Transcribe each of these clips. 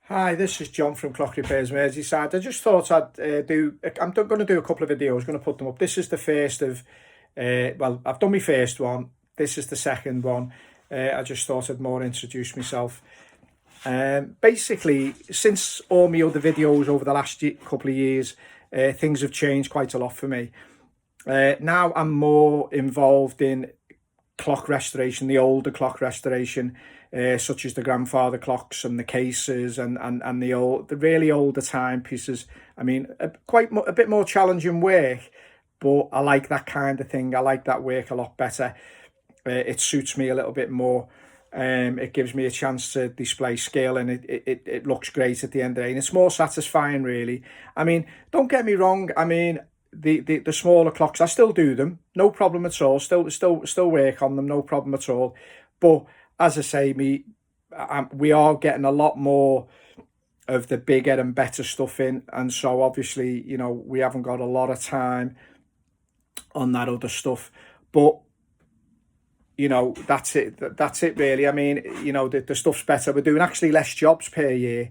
Hi, this is John from Clock Repairs Merseyside. I just thought I'm going to do a couple of videos, going to put them up. This is the first of, well, I've done my first one. This is the second one. I just thought I'd more introduce myself. Basically, since all my other videos over the last couple of years, things have changed quite a lot for me. Now I'm more involved in clock restoration, the older clock restoration, such as the grandfather clocks and the cases and the really older timepieces. I mean, a bit more challenging work, but I like that kind of thing. I like that work a lot better. It suits me a little bit more. It gives me a chance to display skill, and it looks great at the end of the day, and it's more satisfying, really. I mean, don't get me wrong. I mean, the smaller clocks, I still do them, no problem at all. Still work on them, no problem at all. But as I say, we are getting a lot more of the bigger and better stuff in, and so obviously, we haven't got a lot of time on that other stuff. But that's it really. I mean, the stuff's better. We're doing actually less jobs per year.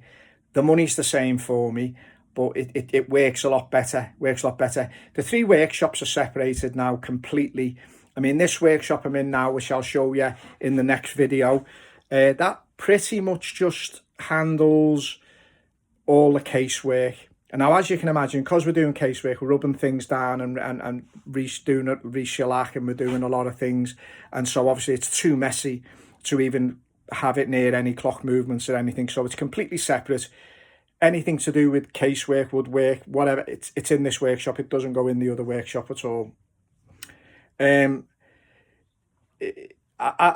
The money's the same for me, but it works a lot better. The three workshops are separated now completely. I mean, this workshop I'm in now, which I'll show you in the next video, that pretty much just handles all the casework. And now, as you can imagine, because we're doing casework, we're rubbing things down and doing it, re-shellac, and we're doing a lot of things. And so obviously it's too messy to even have it near any clock movements or anything. So it's completely separate. Anything to do with casework, woodwork, whatever, it's in this workshop. It doesn't go in the other workshop at all. I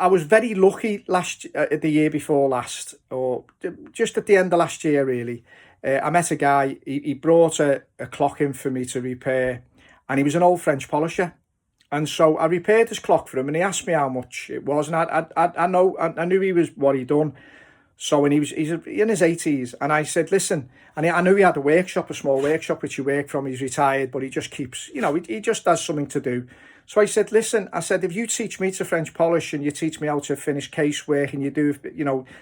was very lucky the year before last, or just at the end of last year, really. I met a guy. He brought a clock in for me to repair, and he was an old French polisher. And so I repaired his clock for him, and he asked me how much it was, and I knew he was what he'd done. So when he's in his 80s, and I said, listen, and I knew he had a small workshop which he worked from. He's retired, but he just keeps, he just has something to do. So I said, listen, if you teach me to French polish and you teach me how to finish casework and you do,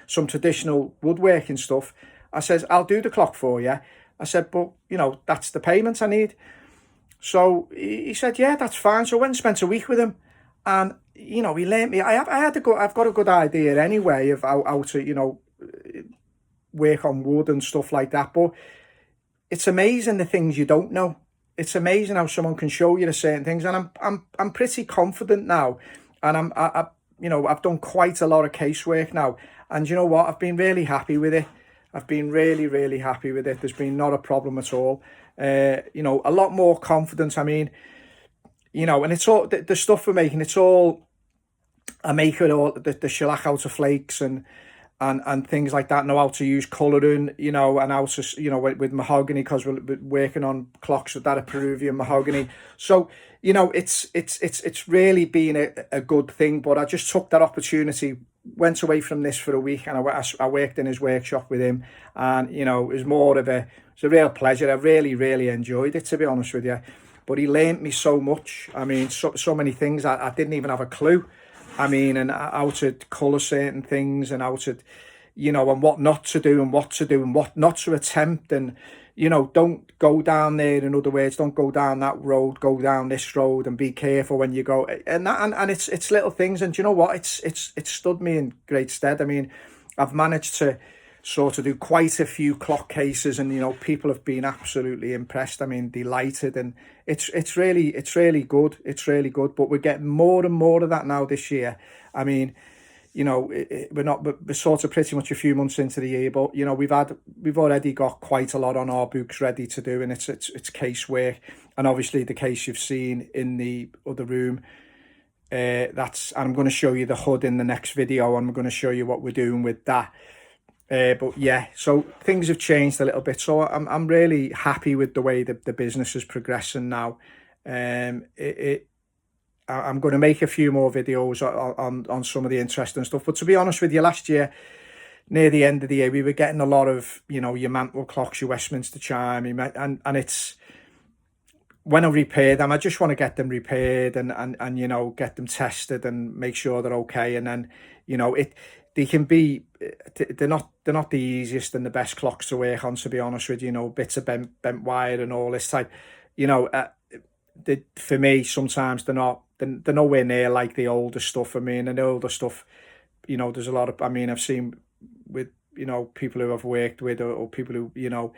some traditional woodworking stuff, I said, I'll do the clock for you. I said, but, that's the payment I need. So he said, yeah, that's fine. So I went and spent a week with him, and, he learnt me. I've got a good idea anyway of how to, work on wood and stuff like that. But it's amazing the things you don't know. It's amazing how someone can show you the certain things, and I'm pretty confident now, and I've done quite a lot of casework now, and you know what? I've been really happy with it. I've been really happy with it. There's been not a problem at all. A lot more confidence. I mean, and it's all the stuff we're making. It's all I make it all the shellac out of flakes and things like that. Know how to use colouring, and how to, with mahogany, because we're working on clocks with that of Peruvian mahogany. So, it's really been a good thing. But I just took that opportunity, went away from this for a week, and I worked in his workshop with him, and it was a real pleasure. I really enjoyed it, to be honest with you. But he learnt me so much. I mean, so many things I didn't even have a clue. I mean, and how to colour certain things, and how to, and what not to do, and what to do, and what not to attempt. And, don't go down there. In other words, don't go down that road, go down this road, and be careful when you go. And it's little things. And do you know what? It's stood me in great stead. I mean, I've managed to sort of do quite a few clock cases, and people have been absolutely impressed. I mean, delighted, and it's really good. It's really good. But we're getting more and more of that now this year. I mean, we're sort of pretty much a few months into the year, but we've already got quite a lot on our books ready to do, and it's casework, and obviously the case you've seen in the other room. I'm going to show you the hood in the next video, and I'm going to show you what we're doing with that. But yeah, so things have changed a little bit. So I'm really happy with the way that the business is progressing now. I'm going to make a few more videos on some of the interesting stuff. But to be honest with you, last year, near the end of the year, we were getting a lot of, your mantle clocks, your Westminster chime, and it's, when I repair them, I just want to get them repaired and get them tested and make sure they're okay. And then, they can be, they're not the easiest and the best clocks to work on, to be honest with you. You know, bits of bent wire and all this type. You know, for me, sometimes they're nowhere near like the older stuff. I mean, and the older stuff, you know, there's a lot of, I mean, I've seen with, you know, people who I've worked with, or people who, you know,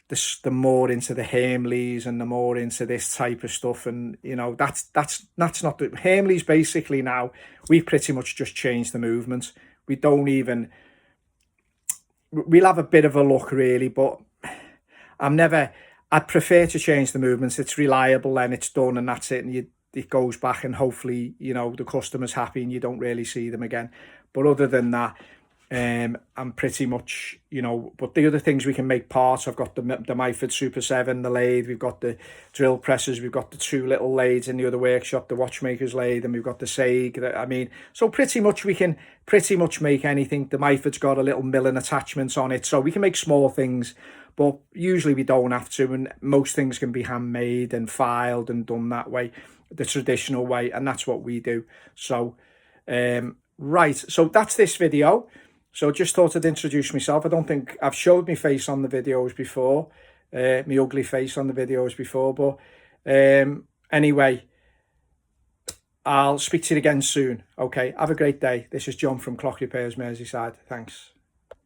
the more into the Hamleys and the more into this type of stuff. And, you know, that's not the Hamleys. Basically now, we pretty much just changed the movement. We don't even, we'll have a bit of a look really, but I'd prefer to change the movements. It's reliable and it's done and that's it. And it goes back and hopefully, you know, the customer's happy and you don't really see them again. But other than that, I'm pretty much, you know, but the other things we can make parts, I've got the Myford Super 7, the lathe, we've got the drill presses, we've got the 2 little lathes in the other workshop, the watchmaker's lathe, and we've got the Sag. I mean, so pretty much we can pretty much make anything. The Myford's got a little milling attachments on it, so we can make small things, but usually we don't have to, and most things can be handmade and filed and done that way, the traditional way, and that's what we do. So, right, so that's this video. So just thought I'd introduce myself. I don't think I've showed my face on the videos before, my ugly face on the videos before, but anyway, I'll speak to you again soon. Okay, have a great day. This is John from Clock Repairs Merseyside. Thanks.